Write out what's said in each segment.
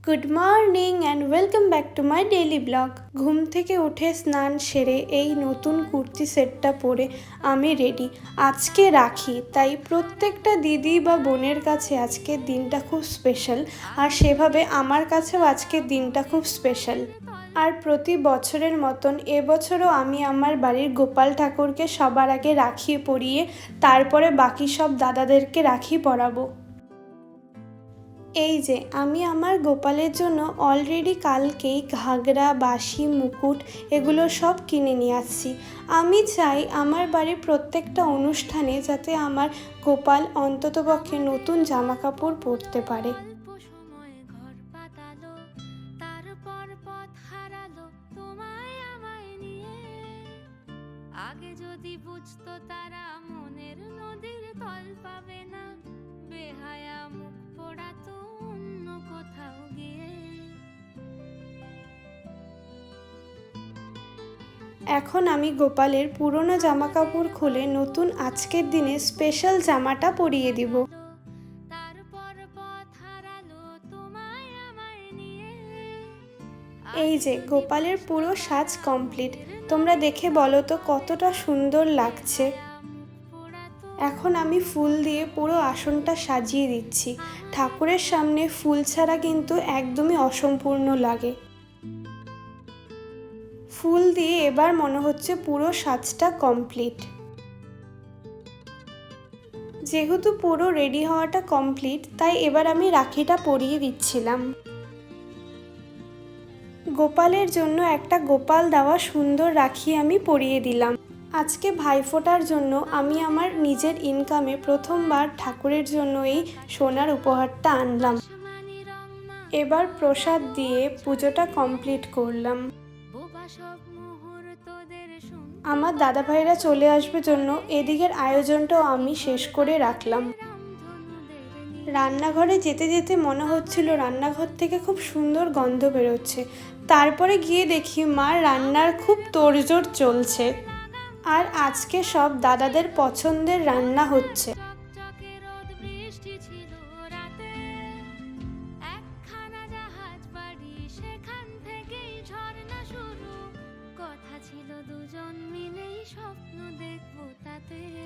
Good morning and welcome back to my daily blog. ঘুম থেকে উঠে স্নান সেরে এই নতুন কুর্তি সেটটা পরে আমি রেডি। আজকে রাখি, তাই প্রত্যেকটা দিদি বা বোনের কাছে আজকের দিনটা খুব স্পেশাল, আর সেভাবে আমার কাছেও আজকের দিনটা খুব স্পেশাল। আর প্রতি বছরের মতন এবছরও আমি আমার বাড়ির গোপাল ঠাকুরকে সবার আগে রাখি পরিয়ে তারপরে বাকি সব দাদাদেরকে রাখি পরাবো। এই যে আমি আমার গোপালের জন্য অলরেডি কালকেই ঘাগরা, বাঁশি, মুকুট এগুলো সব কিনে নিয়ে আসছি। আমি চাই আমার বাড়ির প্রত্যেকটা অনুষ্ঠানে যাতে আমার গোপাল অন্ততপক্ষে নতুন জামা কাপড় পরতে পারে। আগে যদি বুঝতো তারা মনের নদীর তল পাবে না, বেহায়া মুখ পোড়াতো অন্য কোথাও গিয়ে। এখন আমি গোপালের পুরনো জামা কাপড় খুলে নতুন আজকের দিনে স্পেশাল জামাটা পরিয়ে দিব। এই যে গোপালের পুরো সাজ কমপ্লিট, তোমরা দেখে বলো তো কতটা সুন্দর লাগছে। এখন আমি ফুল দিয়ে পুরো আসনটা সাজিয়ে দিচ্ছি। ঠাকুরের সামনে ফুল ছাড়া কিন্তু একদমই অসম্পূর্ণ লাগে। ফুল দিয়ে এবার মনে হচ্ছে পুরো সাজটা কমপ্লিট। যেহেতু পুরো রেডি হওয়াটা কমপ্লিট, তাই এবার আমি রাখিটা পরিয়ে দিচ্ছিলাম। গোপালের জন্য একটা গোপাল দেওয়া সুন্দর রাখি আমি পরিয়ে দিলাম। আজকে ভাইফোঁটার জন্য আমি আমার নিজের ইনকামে প্রথমবার ঠাকুরের জন্য এই সোনার উপহারটা আনলাম। এবার প্রসাদ দিয়ে পুজোটা কমপ্লিট করলাম। আমার দাদা ভাইরা চলে আসবে জন্য এদিকের আয়োজনটাও আমি শেষ করে রাখলাম। রান্নাঘরে যেতে যেতে মনে হচ্ছিল রান্নাঘর থেকে খুব সুন্দর গন্ধ বেরোচ্ছে। তারপরে গিয়ে দেখি মার রান্নার খুব তোড়জোড় চলছে, আর আজকে সব দাদাদের পছন্দের রান্না হচ্ছে।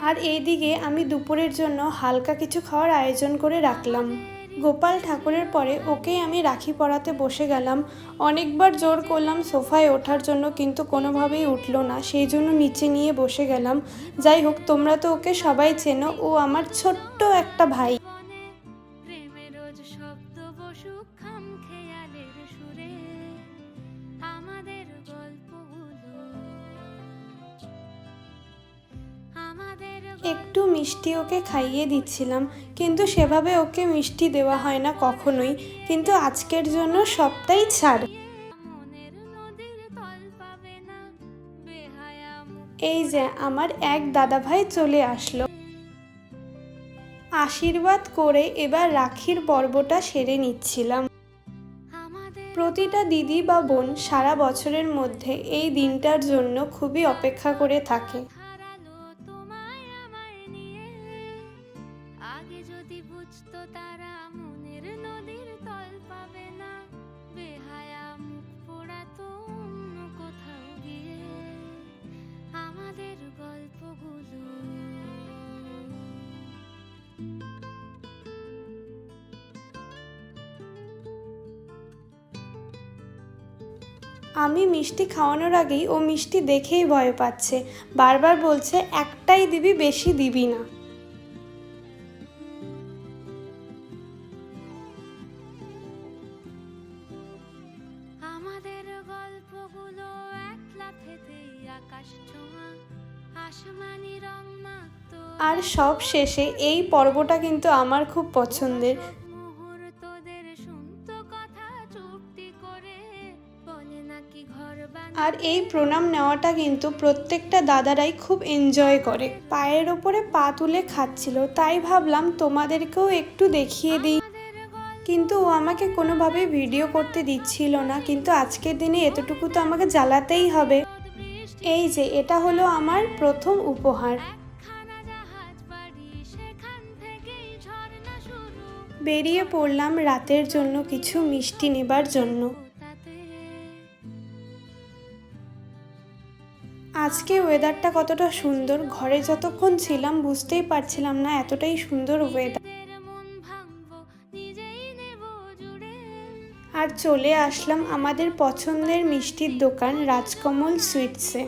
আর এইদিকে আমি দুপুরের জন্য হালকা কিছু খাওয়ার আয়োজন করে রাখলাম। গোপাল ঠাকুরের পরে ওকেই আমি রাখি পরাতে বসে গেলাম। অনেকবার জোর করলাম সোফায় ওঠার জন্য, কিন্তু কোনোভাবেই উঠলো না, সেই জন্য নিচে নিয়ে বসে গেলাম। যাই হোক, তোমরা তো ওকে সবাই চেনো, ও আমার ছোট্ট একটা ভাই। একটু মিষ্টি ওকে খাইয়ে দিচ্ছিলাম, কিন্তু সেভাবে ওকে মিষ্টি দেওয়া হয় না কখনোই, কিন্তু আজকের জন্য সবটাই ছাড়। এই যে আমার এক দাদা ভাই চলে আসলো। আশীর্বাদ করে এবার রাখির পর্বটা সেরে নিচ্ছিলাম। প্রতিটা দিদি বা বোন সারা বছরের মধ্যে এই দিনটার জন্য খুবই অপেক্ষা করে থাকে। আমি মিষ্টি খাওয়ানোর আগেই ও মিষ্টি দেখেই ভয় পাচ্ছে, বারবার বলছে একটাই দিবি, বেশি দিবি না। আমাদের গল্পগুলো একলা থেকেই আকাশ ছোঁয়া, আসমানি রং মাখতো। আর সব শেষে এই পর্বটা কিন্তু আমার খুব পছন্দের। আর এই প্রণাম নেওয়াটা কিন্তু প্রত্যেকটা দাদারাই খুব এনজয় করে। পায়ের ওপরে পা তুলে খাচ্ছিল, তাই ভাবলাম তোমাদেরকেও একটু দেখিয়ে দিই, কিন্তু ও আমাকে কোনোভাবেই ভিডিও করতে দিচ্ছিল না। কিন্তু আজকের দিনে এতটুকু তো আমাকে জ্বালাতেই হবে। এই যে এটা হলো আমার প্রথম উপহার। বেরিয়ে পড়লাম রাতের জন্য কিছু মিষ্টি নেবার জন্য। আজকে ওয়েদারটা কতটা সুন্দর, ঘরে যতক্ষণ ছিলাম বুঝতেই পারছিলাম না এতটাই সুন্দর ওয়েদার। আর চলে আসলাম আমাদের পছন্দের মিষ্টির দোকান রাজকমল সুইটসে।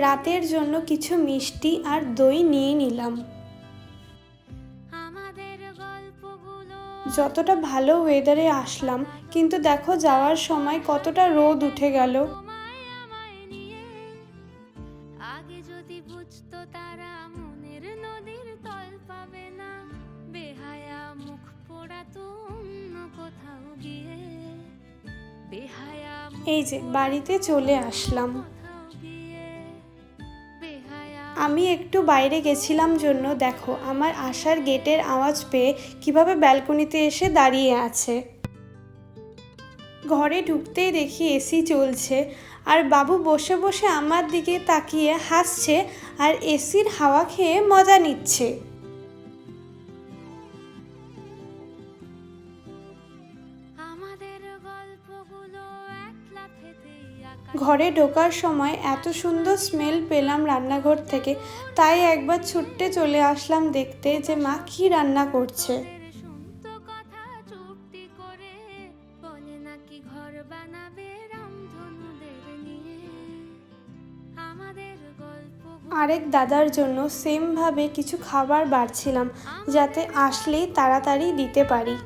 রাতের জন্য কিছু মিষ্টি আর দই নিয়ে নিলাম। যতটা ভালো ওয়েদারে আসলাম, কিন্তু দেখো যাওয়ার সময় কতটা রোদ উঠে গেল। এই যে বাড়িতে চলে আসলাম। আমি একটু বাইরে গেছিলাম জন্য দেখো আমার আসার গেটের আওয়াজ পেয়ে কিভাবে ব্যালকনিতে এসে দাঁড়িয়ে আছে। ঘরে ঢুকতেই দেখি এসি চলছে আর বাবু বসে বসে আমার দিকে তাকিয়ে হাসছে আর এসির হাওয়া খেয়ে মজা নিচ্ছে। ঘরে ঢোকার সময় এত সুন্দর স্মেল পেলাম রান্নাঘর থেকে, তাই একবার ছুটে চলে আসলাম দেখতে যে মা কি রান্না করছে। আরেক দাদার জন্য সেমভাবে কিছু খাবার বাড়ছিলাম যাতে আসলেই তাড়াতাড়ি দিতে পারি।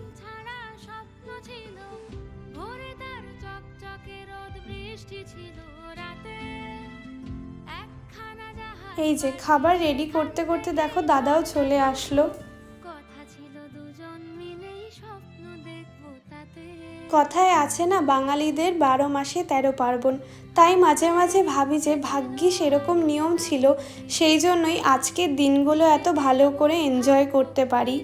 এই যে খাবার রেডি করতে করতে দেখো দাদাও চলে আসলো। কথায় আছে না বাঙালিদের 12 মাসে 13 পার্বণ, তাই মাঝে মাঝে ভাবি যে ভাগ্যিস এরকম নিয়ম ছিল, সেই জন্যই আজকের দিনগুলো এত ভালো করে এনজয় করতে পারি।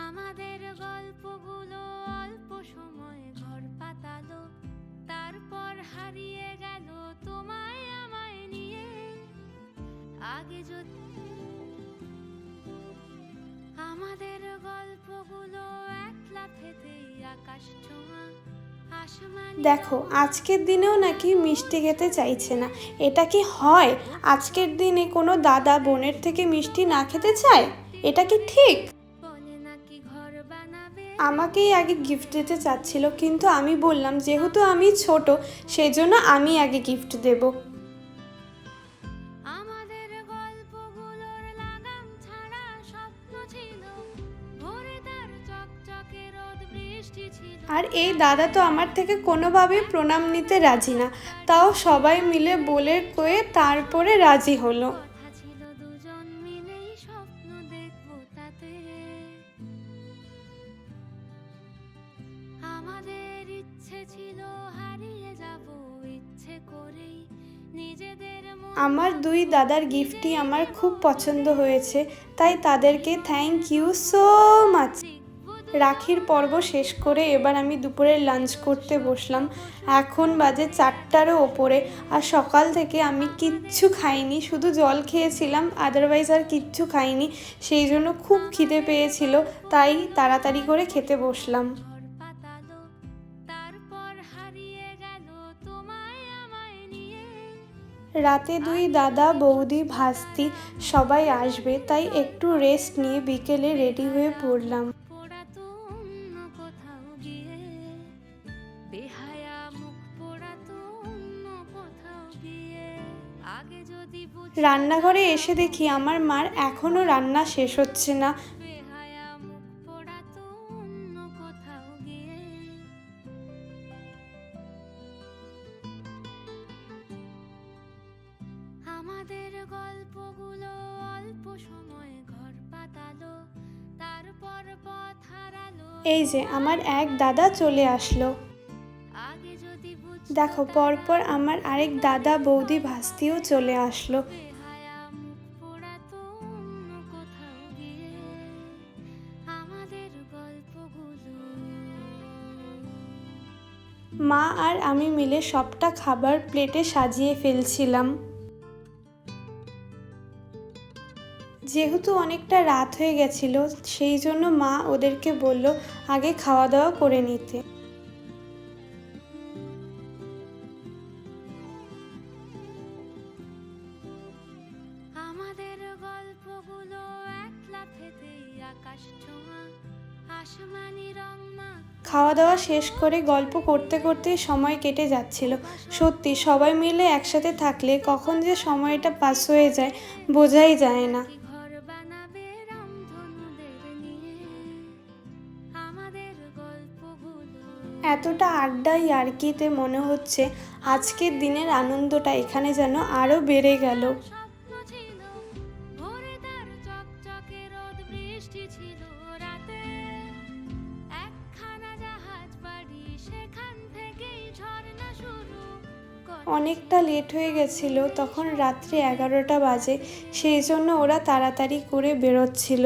আমাদের গল্পগুলো অল্প সময় ঘর পাতালো, তারপর হারিয়ে গেল তোমায় আমায় নিয়ে। আগে যদি আমাদের গল্পগুলো একলা থেকেই আকাশ ছোঁয়া। দেখো আজকের দিনেও নাকি মিষ্টি খেতে চাইছে না, এটা কি হয়? আজকের দিনে কোনো দাদা বোনের থেকে মিষ্টি না খেতে চায়? এটা কি ঠিক? আমাকেই আগে গিফট দিতে চাচ্ছিল, কিন্তু আমি বললাম যেহেতু আমি ছোট সেই জন্য আমি আগে গিফট দেব। আর এই দাদা তো আমার থেকে কোনোভাবে প্রণাম নিতে রাজি না, তাও সবাই মিলে বলে কয়ে তারপরে রাজি হলো। আমার দুই দাদার গিফটই আমার খুব পছন্দ হয়েছে, তাই তাদেরকে থ্যাংক ইউ সো মাচ। রাখির পর্ব শেষ করে এবার আমি দুপুরের লাঞ্চ করতে বসলাম। এখন বাজে 4টারও ওপরে, আর সকাল থেকে আমি কিচ্ছু খাইনি, শুধু জল খেয়েছিলাম, আদারওয়াইজ আর কিচ্ছু খাইনি। সেই জন্য খুব খিদে পেয়েছিল, তাই তাড়াতাড়ি করে খেতে বসলাম। রাতে দুই দাদা বৌদি ভাস্তি সবাই আসবে, তাই একটু রেস্ট নিয়ে বিকেলে রেডি হয়ে পড়লাম। রান্নাঘরে এসে দেখি আমার মার এখনো রান্না শেষ হচ্ছে না। আমাদের গল্পগুলো অল্প সময় ঘর পাতালো, তারপর পথ হারালো। এই যে আমার এক দাদা চলে আসলো। আগে যদি দেখো পরপর আমার আরেক দাদা বৌদি ভাস্তিও চলে আসলো। বেহায়া মুখ পোড়াতো অন্য কোথাও গিয়ে আমাদের গল্পগুলো। মা আর আমি মিলে সবটা খাবার প্লেটে সাজিয়ে ফেলছিলাম। যেহেতু অনেকটা রাত হয়ে গেছিল, সেই জন্য মা ওদেরকে বলল আগে খাওয়া দাওয়া করে নিতে। আমাদের গল্পগুলো এক লাফেতেই আকাশ ছোঁয়া, আসমানি রং মা। খাওয়া দাওয়া শেষ করে গল্প করতে করতেই সময় কেটে যাচ্ছিল। সত্যি সবাই মিলে একসাথে থাকলে কখন যে সময়টা পাস হয়ে যায় বোঝাই যায় না। ঘর বানাবে রামধনুদের নিয়ে আমাদের গল্পগুলো। এতটা আড্ডায় ইয়ার্কিতে মনে হচ্ছে আজকের দিনের আনন্দটা এখানে যেন আরও বেড়ে গেল। স্বপ্ন ছিল ভোরে তার চকচকে রোদ, বৃষ্টি ছিল রাতে একখানা জাহাজ বাড়ি, সেখান থেকেই ঝর্ণা শুরু। অনেকটা লেট হয়ে গেছিল, তখন রাত্রি 11টা বাজে, সেই জন্য ওরা তাড়াতাড়ি করে বেরোচ্ছিল।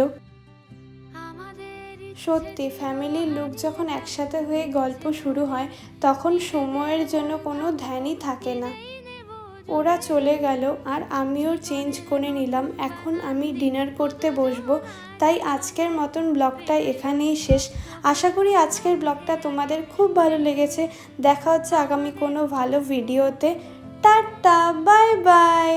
আমাদের সত্যি ফ্যামিলির লোক যখন একসাথে হয়ে গল্প শুরু হয় তখন সময়ের জন্য কোনো ধ্যানই থাকে না। ওরা চলে গেল আর আমিও চেঞ্জ করে নিলাম। এখন আমি ডিনার করতে বসবো। তাই আজকের মতন ব্লগটা এখানেই শেষ। আশা করি আজকের ব্লগটা তোমাদের খুব ভালো লেগেছে। দেখা হচ্ছে আগামী কোনো ভালো ভিডিওতে। Tata, bye bye.